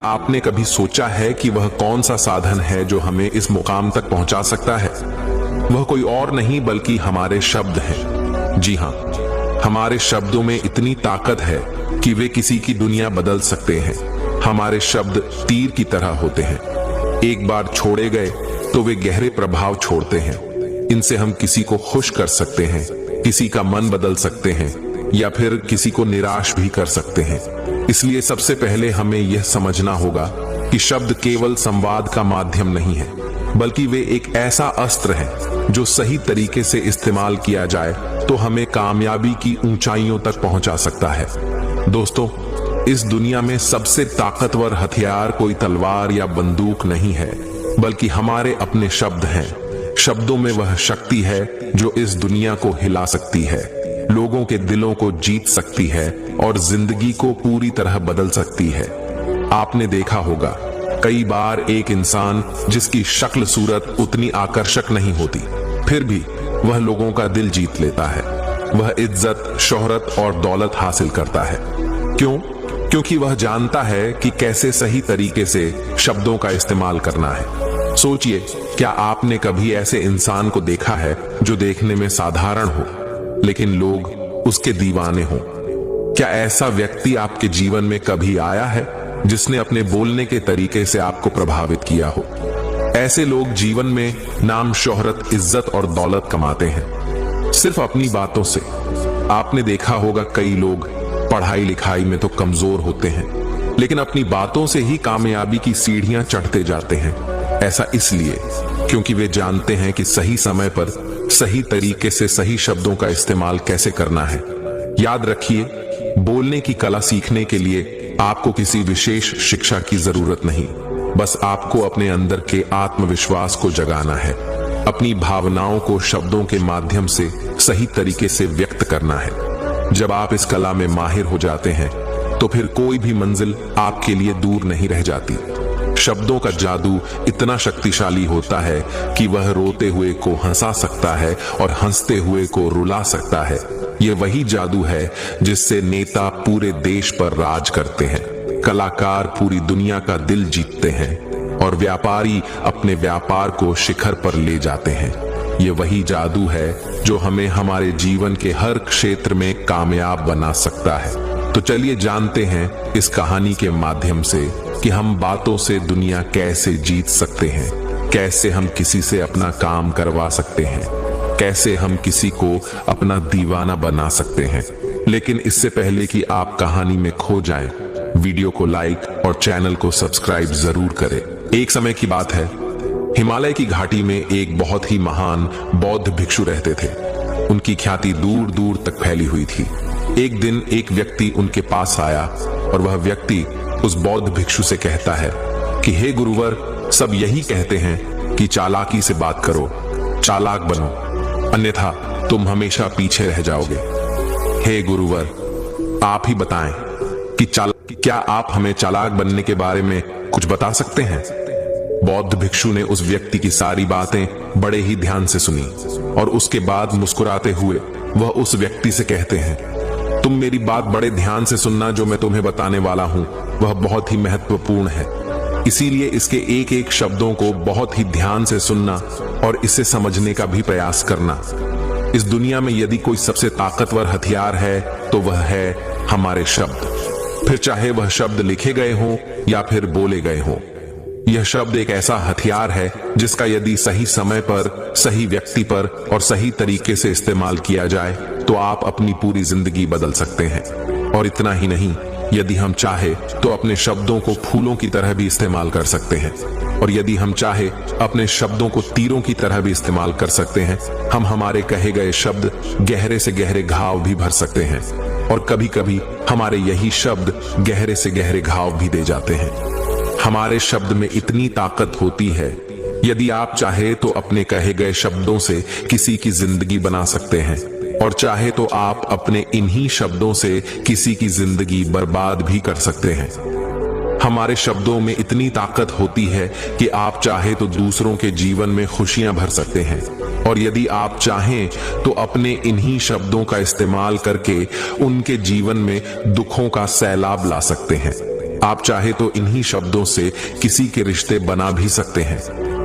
आपने कभी सोचा है कि वह कौन सा साधन है जो हमें इस मुकाम तक पहुंचा सकता है? वह कोई और नहीं बल्कि हमारे शब्द हैं। जी हां, हमारे शब्दों में इतनी ताकत है कि वे किसी की दुनिया बदल सकते हैं। हमारे शब्द तीर की तरह होते हैं, एक बार छोड़े गए तो वे गहरे प्रभाव छोड़ते हैं। इनसे हम किसी को खुश कर सकते हैं, किसी का मन बदल सकते हैं या फिर किसी को निराश भी कर सकते हैं। इसलिए सबसे पहले हमें यह समझना होगा कि शब्द केवल संवाद का माध्यम नहीं है, बल्कि वे एक ऐसा अस्त्र है जो सही तरीके से इस्तेमाल किया जाए तो हमें कामयाबी की ऊंचाइयों तक पहुंचा सकता है। दोस्तों, इस दुनिया में सबसे ताकतवर हथियार कोई तलवार या बंदूक नहीं है, बल्कि हमारे अपने शब्द हैं। शब्दों में वह शक्ति है जो इस दुनिया को हिला सकती है, लोगों के दिलों को जीत सकती है और जिंदगी को पूरी तरह बदल सकती है। आपने देखा होगा कई बार एक इंसान जिसकी शक्ल सूरत उतनी आकर्षक नहीं होती, फिर भी वह लोगों का दिल जीत लेता है। वह इज्जत, शोहरत और दौलत हासिल करता है। क्यों? क्योंकि वह जानता है कि कैसे सही तरीके से शब्दों का इस्तेमाल करना है। सोचिए, क्या आपने कभी ऐसे इंसान को देखा है जो देखने में साधारण हो लेकिन लोग उसके दीवाने हों? क्या ऐसा व्यक्ति आपके जीवन में कभी आया है जिसने अपने बोलने के तरीके से आपको प्रभावित किया हो? ऐसे लोग जीवन में नाम, शोहरत, इज्जत और दौलत कमाते हैं सिर्फ अपनी बातों से। आपने देखा होगा कई लोग पढ़ाई लिखाई में तो कमजोर होते हैं, लेकिन अपनी बातों से ही कामयाबी की सीढ़ियां चढ़ते जाते हैं। ऐसा इसलिए क्योंकि वे जानते हैं कि सही समय पर सही तरीके से सही शब्दों का इस्तेमाल कैसे करना है। याद रखिए, बोलने की कला सीखने के लिए आपको किसी विशेष शिक्षा की जरूरत नहीं, बस आपको अपने अंदर के आत्मविश्वास को जगाना है, अपनी भावनाओं को शब्दों के माध्यम से सही तरीके से व्यक्त करना है। जब आप इस कला में माहिर हो जाते हैं तो फिर कोई भी मंजिल आपके लिए दूर नहीं रह जाती। शब्दों का जादू इतना शक्तिशाली होता है कि वह रोते हुए को हंसा सकता है और हंसते हुए को रुला सकता है। यह वही जादू है जिससे नेता पूरे देश पर राज करते हैं, कलाकार पूरी दुनिया का दिल जीतते हैं और व्यापारी अपने व्यापार को शिखर पर ले जाते हैं। ये वही जादू है जो हमें हमारे जीवन के हर क्षेत्र में कामयाब बना सकता है। तो चलिए जानते हैं इस कहानी के माध्यम से कि हम बातों से दुनिया कैसे जीत सकते हैं, कैसे हम किसी से अपना काम करवा सकते हैं, कैसे हम किसी को अपना दीवाना बना सकते हैं। लेकिन इससे पहले कि आप कहानी में खो जाएं, वीडियो को लाइक और चैनल को सब्सक्राइब जरूर करें। एक समय की बात है, हिमालय की घाटी में एक बहुत ही महान बौद्ध भिक्षु रहते थे। उनकी ख्याति दूर दूर तक फैली हुई थी। एक दिन एक व्यक्ति उनके पास आया और वह व्यक्ति उस बौद्ध भिक्षु से कहता है कि हे गुरुवर, सब यही कहते हैं कि चालाकी से बात करो, चालाक बनो, अन्यथा तुम हमेशा पीछे रह जाओगे। हे गुरुवर, आप ही बताएं कि क्या आप हमें चालाक बनने के बारे में कुछ बता सकते हैं? बौद्ध भिक्षु ने उस व्यक्ति की सारी बातें बड़े ही ध्यान से सुनी और उसके बाद मुस्कुराते हुए वह उस व्यक्ति से कहते हैं, तुम मेरी बात बड़े ध्यान से सुनना। जो मैं तुम्हें बताने वाला हूं वह बहुत ही महत्वपूर्ण है, इसीलिए इसके एक एक शब्दों को बहुत ही ध्यान से सुनना और इसे समझने का भी प्रयास करना। इस दुनिया में यदि कोई सबसे ताकतवर हथियार है तो वह है हमारे शब्द। फिर चाहे वह शब्द लिखे गए हों या फिर बोले गए हों, यह शब्द एक ऐसा हथियार है जिसका यदि सही समय पर, सही व्यक्ति पर और सही तरीके से इस्तेमाल किया जाए तो आप अपनी पूरी जिंदगी बदल सकते हैं। और इतना ही नहीं, यदि हम चाहे तो अपने शब्दों को फूलों की तरह भी इस्तेमाल कर सकते हैं, और यदि हम चाहे अपने शब्दों को तीरों की तरह भी इस्तेमाल कर सकते हैं। हम हमारे कहे गए शब्द गहरे से गहरे घाव भी भर सकते हैं, और कभी कभी हमारे यही शब्द गहरे से गहरे घाव भी दे जाते हैं। हमारे शब्द में इतनी ताकत होती है, यदि आप चाहे तो अपने कहे गए शब्दों से किसी की जिंदगी बना सकते हैं, और चाहे तो आप अपने इन्हीं शब्दों से किसी की जिंदगी बर्बाद भी कर सकते हैं। हमारे शब्दों में इतनी ताकत होती है कि आप चाहे तो दूसरों के जीवन में खुशियां भर सकते हैं, और यदि आप चाहें तो अपने इन्हीं शब्दों का इस्तेमाल करके उनके जीवन में दुखों का सैलाब ला सकते हैं। आप चाहे तो इन्हीं शब्दों से किसी के रिश्ते बना भी सकते हैं,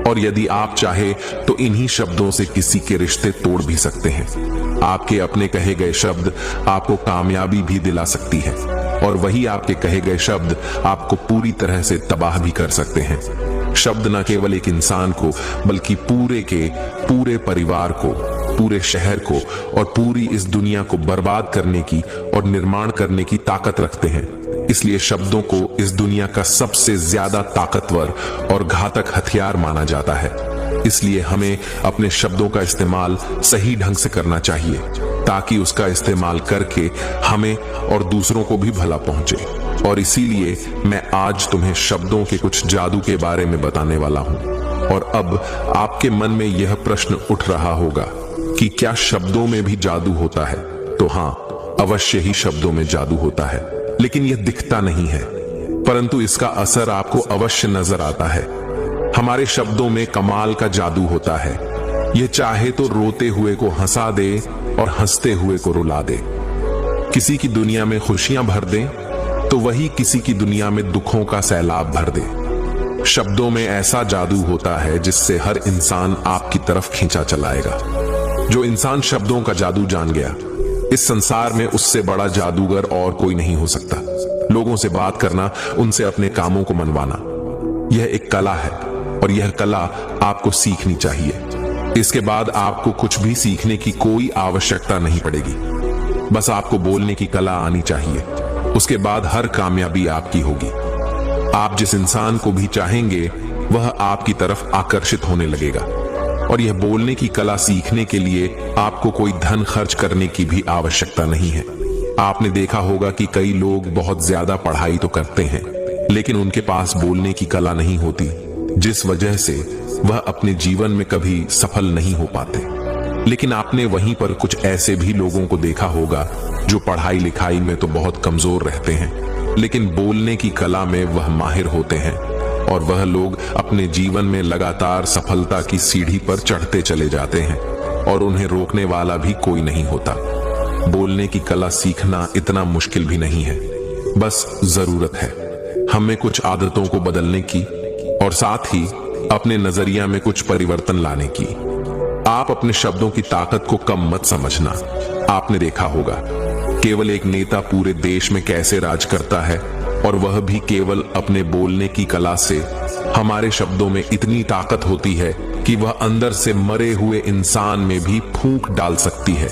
और यदि आप चाहे तो इन्हीं शब्दों से किसी के रिश्ते तोड़ भी सकते हैं। आपके अपने कहे गए शब्द आपको कामयाबी भी दिला सकती है, और वही आपके कहे गए शब्द आपको पूरी तरह से तबाह भी कर सकते हैं। शब्द न केवल एक इंसान को बल्कि पूरे परिवार को, पूरे शहर को और पूरी इस दुनिया को बर्बाद करने की और निर्माण करने की ताकत रखते हैं। इसलिए शब्दों को इस दुनिया का सबसे ज्यादा ताकतवर और घातक हथियार माना जाता है। इसलिए हमें अपने शब्दों का इस्तेमाल सही ढंग से करना चाहिए, ताकि उसका इस्तेमाल करके हमें और दूसरों को भी भला पहुंचे। और इसीलिए मैं आज तुम्हें शब्दों के कुछ जादू के बारे में बताने वाला हूं। और अब आपके मन में यह प्रश्न उठ रहा होगा कि क्या शब्दों में भी जादू होता है? तो हां, अवश्य ही शब्दों में जादू होता है, लेकिन यह दिखता नहीं है, परंतु इसका असर आपको अवश्य नजर आता है। हमारे शब्दों में कमाल का जादू होता है। यह चाहे तो रोते हुए को हंसा दे और हंसते हुए को रुला दे। किसी की दुनिया में खुशियां भर दे तो वही किसी की दुनिया में दुखों का सैलाब भर दे। शब्दों में ऐसा जादू होता है जिससे हर इंसान आपकी तरफ खींचा चलाएगा। जो इंसान शब्दों का जादू जान गया, इस संसार में उससे बड़ा जादूगर और कोई नहीं हो सकता। लोगों से बात करना, उनसे अपने कामों को मनवाना, यह एक कला है, और यह कला आपको सीखनी चाहिए। इसके बाद आपको कुछ भी सीखने की कोई आवश्यकता नहीं पड़ेगी। बस आपको बोलने की कला आनी चाहिए। उसके बाद हर कामयाबी आपकी होगी। आप जिस इंसान को भी चाहेंगे वह आपकी तरफ आकर्षित होने लगेगा। और यह बोलने की कला सीखने के लिए आपको कोई धन खर्च करने की भी आवश्यकता नहीं है। आपने देखा होगा कि कई लोग बहुत ज्यादा पढ़ाई तो करते हैं, लेकिन उनके पास बोलने की कला नहीं होती, जिस वजह से वह अपने जीवन में कभी सफल नहीं हो पाते। लेकिन आपने वहीं पर कुछ ऐसे भी लोगों को देखा होगा जो पढ़ाई लिखाई में तो बहुत कमजोर रहते हैं, लेकिन बोलने की कला में वह माहिर होते हैं, और वह लोग अपने जीवन में लगातार सफलता की सीढ़ी पर चढ़ते चले जाते हैं, और उन्हें रोकने वाला भी कोई नहीं होता। बोलने की कला सीखना इतना मुश्किल भी नहीं है, बस जरूरत है हमें कुछ आदतों को बदलने की, और साथ ही अपने नजरिया में कुछ परिवर्तन लाने की। आप अपने शब्दों की ताकत को कम मत समझना। आपने देखा होगा केवल एक नेता पूरे देश में कैसे राज करता है, और वह भी केवल अपने बोलने की कला से। हमारे शब्दों में इतनी ताकत होती है कि वह अंदर से मरे हुए इंसान में भी फूंक डाल सकती है,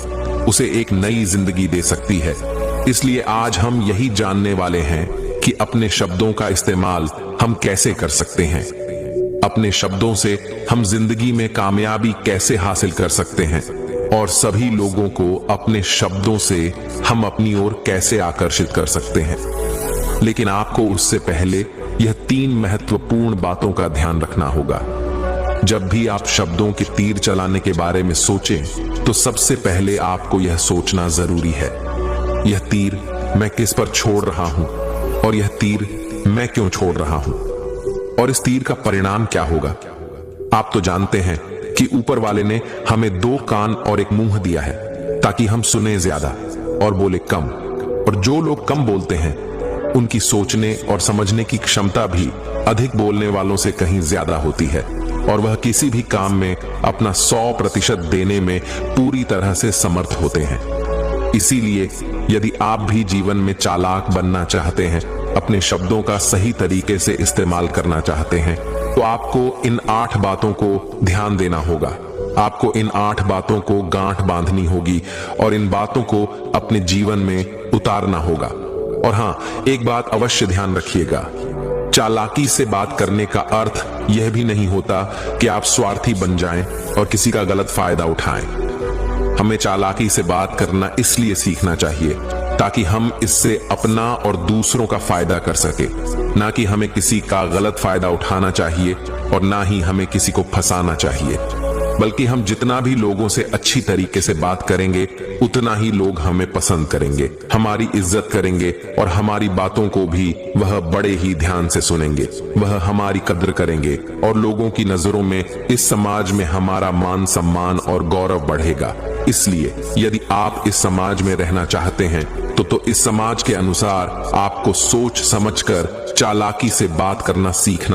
उसे एक नई जिंदगी दे सकती है। इसलिए आज हम यही जानने वाले हैं कि अपने शब्दों का इस्तेमाल हम कैसे कर सकते हैं। अपने शब्दों से हम जिंदगी में कामयाबी कैसे हासिल कर सकते हैं, और सभी लोगों को अपने शब्दों से हम अपनी ओर कैसे आकर्षित कर सकते हैं। लेकिन आपको उससे पहले यह 3 महत्वपूर्ण बातों का ध्यान रखना होगा। जब भी आप शब्दों के तीर चलाने के बारे में सोचें, तो सबसे पहले आपको यह सोचना जरूरी है, यह तीर मैं किस पर छोड़ रहा हूं, और यह तीर मैं क्यों छोड़ रहा हूं, और इस तीर का परिणाम क्या होगा। आप तो जानते हैं कि ऊपर वाले ने हमें 2 कान और 1 मुंह दिया है, ताकि हम सुने ज्यादा और बोले कम। और जो लोग कम बोलते हैं, उनकी सोचने और समझने की क्षमता भी अधिक बोलने वालों से कहीं ज्यादा होती है, और वह किसी भी काम में अपना 100% देने में पूरी तरह से समर्थ होते हैं। इसीलिए यदि आप भी जीवन में चालाक बनना चाहते हैं, अपने शब्दों का सही तरीके से इस्तेमाल करना चाहते हैं, तो आपको इन 8 बातों को ध्यान देना होगा। आपको इन 8 बातों को गांठ बांधनी होगी, और इन बातों को अपने जीवन में उतारना होगा। और हां, एक बात अवश्य ध्यान रखिएगा, चालाकी से बात करने का अर्थ यह भी नहीं होता कि आप स्वार्थी बन जाएं और किसी का गलत फायदा उठाएं। हमें चालाकी से बात करना इसलिए सीखना चाहिए ताकि हम इससे अपना और दूसरों का फायदा कर सके, ना कि हमें किसी का गलत फायदा उठाना चाहिए, और ना ही हमें किसी को फंसाना चाहिए। बल्कि हम जितना भी लोगों से अच्छी तरीके से बात करेंगे, उतना ही लोग हमें पसंद करेंगे, हमारी इज्जत करेंगे, और हमारी बातों को भी वह बड़े ही ध्यान से सुनेंगे। वह हमारी कद्र करेंगे, और लोगों की नजरों में इस समाज में हमारा मान सम्मान और गौरव बढ़ेगा। इसलिए यदि आप इस समाज में रहना चाहते हैं, तो इस समाज के अनुसार आपको सोच समझकर चालाकी से बात करना सीखना।